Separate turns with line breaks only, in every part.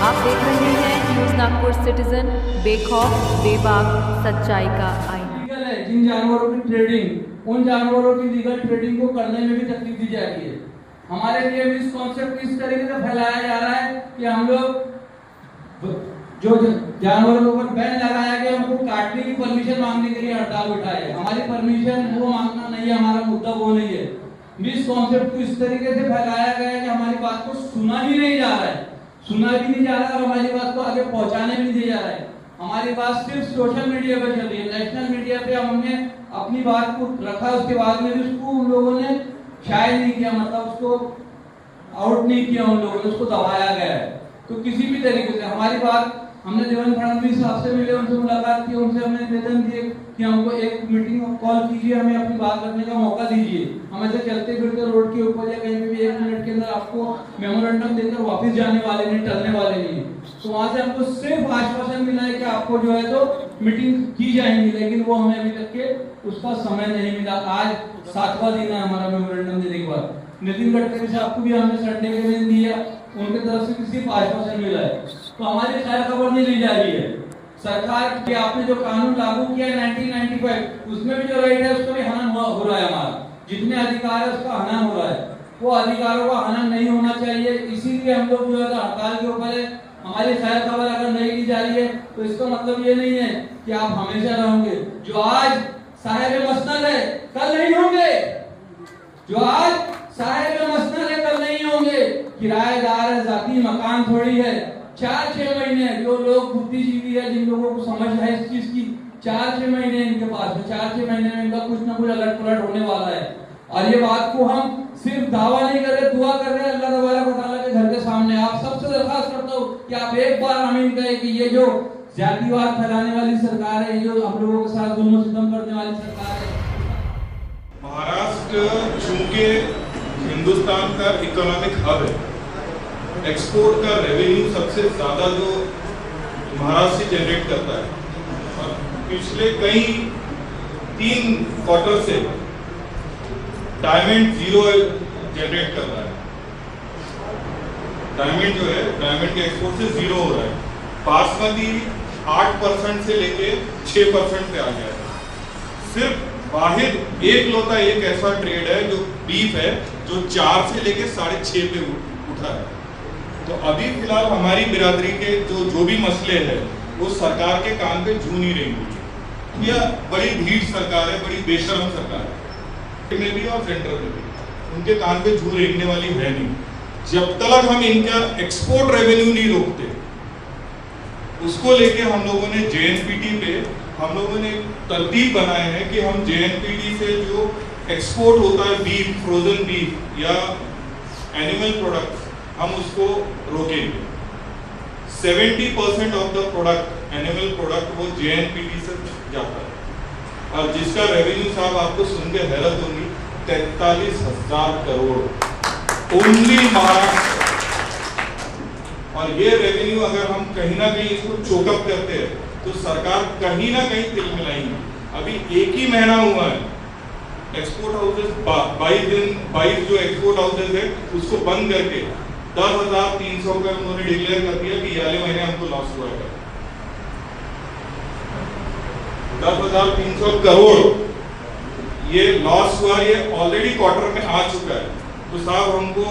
आप देख रहे हैं न्यूज़ नागपुर सिटीजन, बेखौफ बेबाक सच्चाई का आईना।
लीगल है जिन जानवरों की ट्रेडिंग, उन जानवरों की लीगल ट्रेडिंग को करने में भी तकलीफ दी जा रही है। हमारे लिए भी इस कॉन्सेप्ट इस तरीके से फैलाया जा रहा है कि हम लोग जो जानवरों के ऊपर बैन लगाया गया उनको काटने की परमिशन मांगने के लिए हड़ताल उठाए। हमारी परमिशन वो मांगना नहीं है, हमारा मुद्दा वो नहीं है। इस कॉन्सेप्ट को इस तरीके से फैलाया गया है कि हमारी बात को सुना ही नहीं जा रहा है, सुना भी नहीं जा रहा है और हमारी बात को आगे पहुंचाने भी नहीं दिया जा रहा है। हमारी बात सिर्फ सोशल मीडिया पर चल रही है, नेशनल मीडिया पे हमने अपनी बात को रखा, उसके बाद में भी उसको उन लोगों ने शायद नहीं किया, मतलब उसको आउट नहीं किया, उन लोगों ने उसको दबाया गया है। तो किसी भी तरीके से हमारी बात, हमने देवेंद्र फडणवीस साहब से मिले, उनसे मुलाकात की, उनसे हमने निवेदन दिए कि हमको एक मीटिंग कॉल कीजिए, हमें अपनी बात रखने का मौका दीजिए। हम ऐसे चलते फिरते रोड के ऊपर या कहीं भी 1 मिनट के अंदर आपको मेमोरेंडम देकर वापस जाने वाले नहीं, टलने वाले नहीं। तो वहां से हमको सिर्फ आश्वासन मिला है कि आपको जो है तो मीटिंग की जाएंगी, लेकिन वो हमें अभी तक के उसका समय नहीं मिला। आज 7वां दिन है हमारा मेमोरेंडम देने के बाद। नितिन गडकरी साहब को भी हमने संडे के दिन दिया, उनके तरफ से सिर्फ आश्वासन मिला है। तो हमारी खैर खबर नहीं ली जा रही है। सरकार के आपने जो कानून लागू किया है 1995, उसमें भी जो राइट है उसका भी हनन हो रहा है। हमारा जितने अधिकार है उसका हनन हो रहा है, वो अधिकारों का हनन नहीं होना चाहिए। इसीलिए हम लोग जो है हड़ताल के ऊपर है। हमारी खैर खबर अगर नहीं ली जा रही है तो इसका मतलब ये नहीं है कि आप हमेशा रहोगे। जो आज साहिब मसनद है कल नहीं होंगे, जो आज साहिब मसनद है कल नहीं होंगे। किराएदार है, जाती मकान थोड़ी है। 4-6 महीने जो लोग बुद्धिजीवी है, जिन लोगों को समझ है इस चीज की, 4-6 महीने इनके पास है। 4-6 महीने में इनका कुछ ना कुछ अलट पलट होने वाला है। और ये बात को हम सिर्फ दावा नहीं कर रहे, दुआ कर रहे हैं अल्लाह तबारक व तआला के घर के सामने। आप सबसे दरखास्त करता हूँ कि आप एक बार आमीन कहें कि ये जो जातिवाद फैलाने वाली सरकार है, ये जो हम लोगों के साथ जुल्म सितम करने वाली सरकार है।
महाराष्ट्र चूंकि हिंदुस्तान का इकोनॉमिक हब है, एक्सपोर्ट का रेवेन्यू सबसे ज्यादा जो महाराष्ट्र जनरेट करता है और पिछले कई 3 क्वार्टर से डायमंड जीरो जनरेट कर रहा है। डायमंड जो है, डायमंड के एक्सपोर्ट से जीरो हो रहा है। बासमती 8% से लेके 6% पे आ गया है। सिर्फ वाहिद एक लौता एक ऐसा ट्रेड है जो बीफ है, जो 4 से लेके 6.5 पे उठा है। तो अभी फिलहाल हमारी बिरादरी के जो भी मसले हैं वो सरकार के कान पे जू नहीं रही। यह बड़ी ढीठ सरकार है, बड़ी बेशर्म सरकार है में भी और सेंटर में भी, उनके कान पे जू रेंगने वाली है नहीं। जब तक हम इनका एक्सपोर्ट रेवेन्यू नहीं रोकते, उसको लेके हम लोगों ने जेएनपीटी पे हम लोगों ने तरतीब बनाए हैं कि हम जेएनपीटी से जो एक्सपोर्ट होता है बीफ, फ्रोजन बीफ या एनिमल प्रोडक्ट्स, हम उसको रोकेंगे। 70% of the product, animal product, वो जेएनपीटी से जाता है और जिसका रेवेन्यू साहब आपको सुन के हैरत होगी, 43,000 करोड़ ओनली महाराष्ट्र। और ये रेवेन्यू अगर हम कहीं ना कहीं इसको चोकअप करते हैं तो सरकार कहीं ना कहीं तिलमिलाएगी। अभी 1 ही महीना हुआ है, एक्सपोर्ट हाउसेस 22 जो एक्सपोर्ट हाउसेस है उसको बंद करके 10,300 का उन्होंने डिक्लेयर कर दिया कि ये वाले महीने हमको लॉस हुआ है। 10,300 करोड़ ये लॉस हुआ, ये ऑलरेडी क्वार्टर में आ चुका है। तो साहब हमको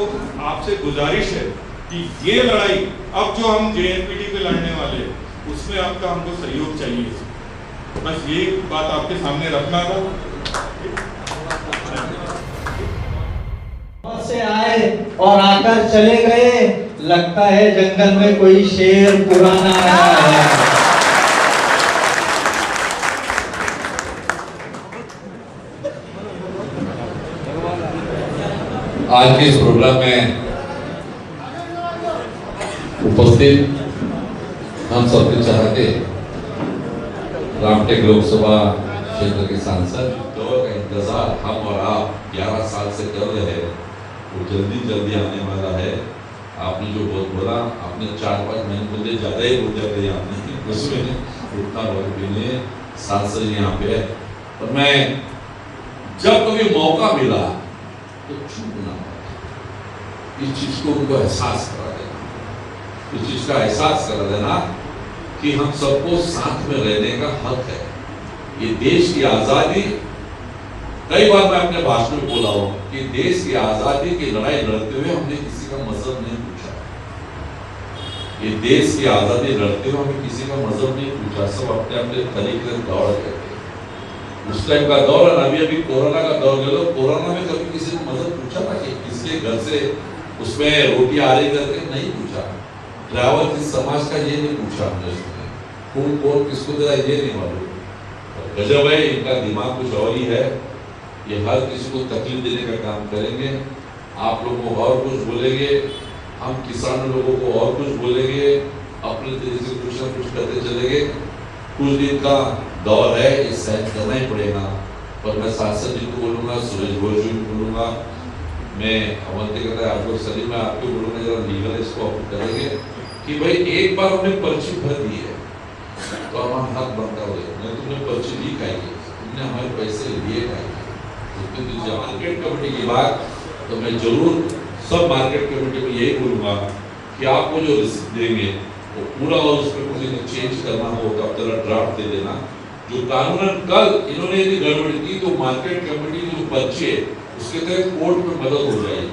आपसे गुजारिश है कि ये लड़ाई अब जो हम जेएनपीटी पे लड़ने वाले हैं उसमें आपका हमको सहयोग चाहिए। बस ये बात आपके सामने रखना था।
से आए और आकर चले गए, लगता है जंगल में कोई शेर पुराना आया है।
आज के इस प्रोग्राम में उपस्थित हम सबके चाहते रामटेक लोकसभा क्षेत्र के सांसद, दौर का इंतजार हम और आप 11 साल से कर रहे हैं, वो जल्दी आने वाला है। आपने जो बहुत बोला, आपने 4-5 महीने बोलते ज्यादा ही बोल जाते हैं आपने, उसमें उतना वक्त भी नहीं। सांसद यहाँ पे है और मैं जब कभी मौका मिला तो चूक ना, इस चीज को उनको एहसास करा देना। इस चीज का एहसास करा देना कि हम सबको साथ में रहने का हक है। ये देश की आजादी, कई बार मैं अपने भाषण में बोला हूं कि देश की आजादी की लड़ाई लड़ते हुए हमने किसी का मजहब नहीं पूछा। ये देश की आजादी लड़ते हुए हमें किसी का मजहब नहीं पूछा, सब अपने अपने तरीके से दौड़ गए थे। उस टाइम का दौर और अभी कोरोना का दौर ले लो, कोरोना में कभी किसी ने मजहब पूछा था कि किसके घर से उसमें रोटी आ रही करके नहीं पूछा। ड्राइवर किस समाज का ये नहीं पूछा हमने, कौन कौन किसको दे रहा ये नहीं मालूम। गजब है, इनका दिमाग कुछ और ही है। ये हर किसी को तकलीफ देने का काम करेंगे। आप लोगों को और कुछ बोलेंगे, हम किसान लोगों को और कुछ बोलेंगे, अपने तरीके से कुछ ना कुछ करते चलेंगे। कुछ दिन का दौर है, ये सहन करना ही पड़ेगा। पर मैं शासन जी को बोलूँगा, सुरेश घोष जी को बोलूँगा, मैं अवंती करता है आप लोग सभी, मैं आपको बोलूँगा जरा लीगल इसको करेंगे कि भाई एक बार हमने पर्ची भर दी है तो हमारा हक बनता हो। नहीं तुमने पर्ची ली खाएगी, तुमने हमारे पैसे लिए खाएगी। मार्केट कमेटी की बात तो मैं जरूर सब मार्केट कमेटी को यही बोलूंगा कि आपको जो रिसिप्ट देंगे वो पूरा और उसमें कुछ चेंज करना हो तो आप जरा ड्राफ्ट दे देना। जो कानूनन कल इन्होंने यदि गड़बड़ी की तो मार्केट कमेटी की जो पर्ची है उसके तहत कोर्ट में मदद हो जाएगी।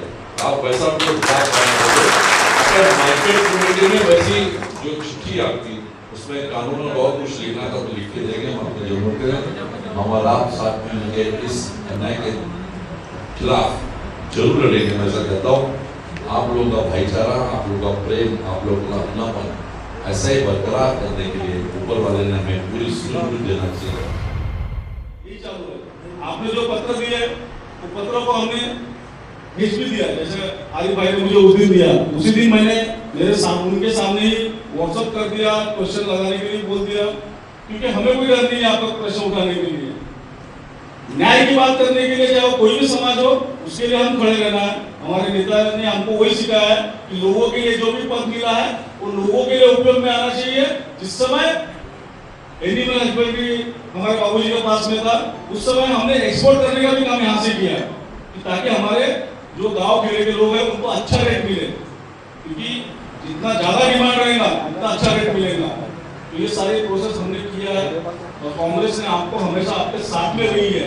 आप वैसा मार्केट कमेटी में वैसी जो चिट्ठी आपकी उसमें कानून और बहुत कुछ लिखना था तो लिख के देंगे, हम अपने जरूरत करें। हमारा साथ में मिलके इस अन्याय के खिलाफ जरूर लड़ेंगे। मैं ऐसा कहता हूँ, आप लोगों का भाईचारा, आप लोगों का प्रेम, आप लोगों का अपनापन ऐसा ही बरकरार करने के लिए ऊपर वाले ने हमें पूरी सुविधा देना चाहिए।
आपने जो पत्र दिए वो पत्रों को हमने भेज भी दिया। जैसे आरिफ भाई ने मुझे उस दिन दिया, उसी दिन मैंने उनके सामने ही व्हाट्सएप कर दिया, क्वेश्चन लगाने के लिए बोल दिया, क्योंकि हमें कोई डर नहीं है आपका प्रश्न उठाने के लिए। न्याय की बात करने के लिए चाहे वो कोई भी समाज हो, उसके लिए हम खड़े रहना है। हमारे नेता ने हमको वही सिखाया है कि लोगों के लिए जो भी पद मिला है वो लोगों के लिए उपयोग में आना चाहिए। जिस समय एनिमल हस्बेंड्री हमारे बाबूजी के पास में था, उस समय हमने एक्सपोर्ट करने का भी काम यहाँ से किया है कि ताकि हमारे जो गांव खेड़े के लोग हैं उनको अच्छा रेट मिले, क्योंकि जितना ज्यादा डिमांड रहेगा उतना अच्छा रेट मिलेगा। तो ये सारे प्रोसेस हमने किया है और कांग्रेस ने आपको हमेशा आपके साथ में रही है,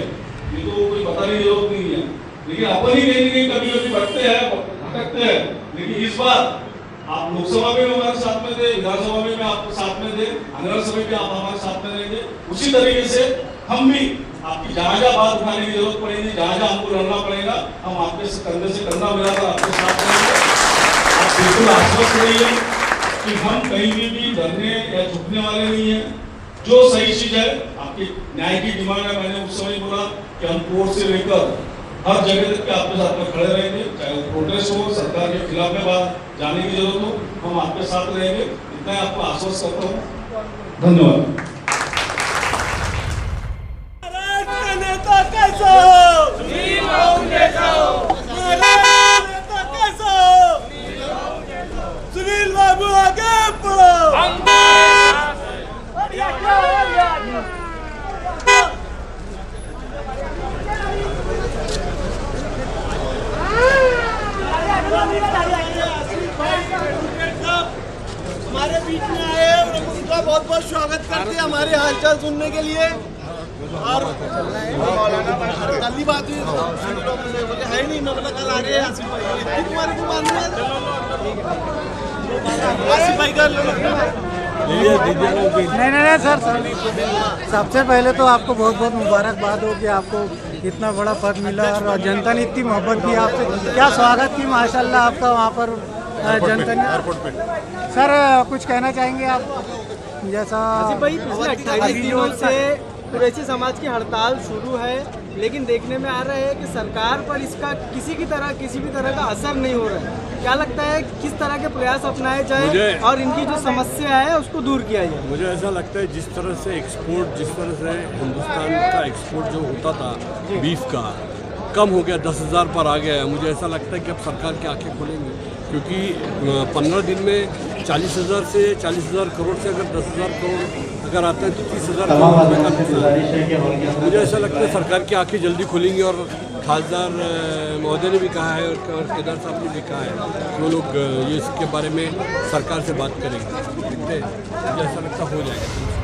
ये तो कोई बताने की जरूरत नहीं है। लेकिन अपन ही कहीं कभी कभी भटकते हैं, भटकते हैं। लेकिन इस बार आप लोकसभा में हमारे साथ में थे, विधानसभा में भी आपके साथ में थे, आने समय भी आप हमारे साथ में रहेंगे। उसी तरीके से हम भी आपकी जहाँ जहाँ बात उठाने की जरूरत पड़ेगी, जहाँ जहाँ हमको लड़ना पड़ेगा, हम आपके कंधे से कंधा मिलाकर आपके साथ रहेंगे। आप बिल्कुल आश्वस्त रहिए कि हम कहीं भी डरने या झुकने वाले नहीं है। जो सही चीज है, आपकी न्याय की डिमांड है, मैंने उस समय बोला कि हम कोर्ट से लेकर हर जगह तक के आपके साथ में खड़े रहेंगे, चाहे वो प्रोटेस्ट हो, सरकार के खिलाफ में बात जाने की जरूरत हो, हम आपके साथ रहेंगे। इतना आपको आश्वस्त करता हूँ। धन्यवाद।
सुनील बाबू आगे बढ़ो। हमारे बीच में आए और हम उनका बहुत बहुत स्वागत करते हैं हमारे हालचाल सुनने के लिए। और कल बात हुई बोले है नहीं, मैं बोला कल आ रहे हैं आसिफ भाई, तुम्हारे को मालूम है आसिफ भाई का
नहीं सर, सबसे पहले तो आपको बहुत बहुत मुबारकबाद हो कि आपको इतना बड़ा पद मिला और जनता ने इतनी मोहब्बत की आपसे। क्या स्वागत की माशाल्लाह आपका वहाँ पर जनता ने। सर कुछ कहना चाहेंगे आप? जैसा
भाई पिछले 28 दिनों से कुरैशी समाज की हड़ताल शुरू है, लेकिन देखने में आ रहा है कि सरकार पर इसका किसी भी तरह का असर नहीं हो रहा है। क्या लगता है किस तरह के प्रयास अपनाए जाए और इनकी जो समस्या है उसको दूर किया जाए?
मुझे ऐसा लगता है जिस तरह से हिंदुस्तान का एक्सपोर्ट जो होता था बीफ का कम हो गया, 10,000 पर आ गया है। मुझे ऐसा लगता है कि अब सरकार की आंखें खोलेंगी, क्योंकि 15 दिन में 40,000 से 40,000 करोड़ से अगर 10,000 करोड़ अगर आता है तो 30,000 करोड़ रुपये का नुकसान। मुझे ऐसा लगता है सरकार की आंखें जल्दी खुलेंगी और खासदार महोदय ने भी कहा है और केदार साहब ने भी कहा है कि वो लोग ये इसके बारे में सरकार से बात करेंगे। देखते हैं, मुझे ऐसा लगता हो जाएगा।